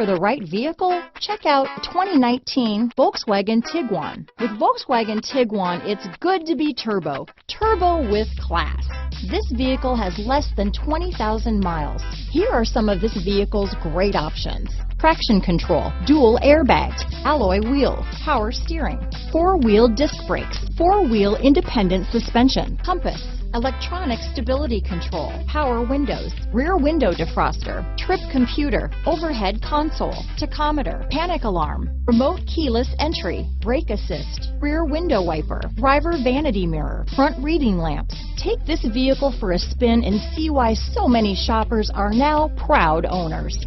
for the right vehicle? Check out 2019 Volkswagen Tiguan. With Volkswagen Tiguan, it's good to be turbo. Turbo with class. This vehicle has less than 20,000 miles. Here are some of this vehicle's great options: traction control, dual airbags, alloy wheels, power steering, four-wheel disc brakes, four-wheel independent suspension, compass, electronic stability control, power windows, rear window defroster, trip computer, overhead console, tachometer, panic alarm, remote keyless entry, brake assist, rear window wiper, driver vanity mirror, front reading lamps. Take this vehicle for a spin and see why so many shoppers are now proud owners.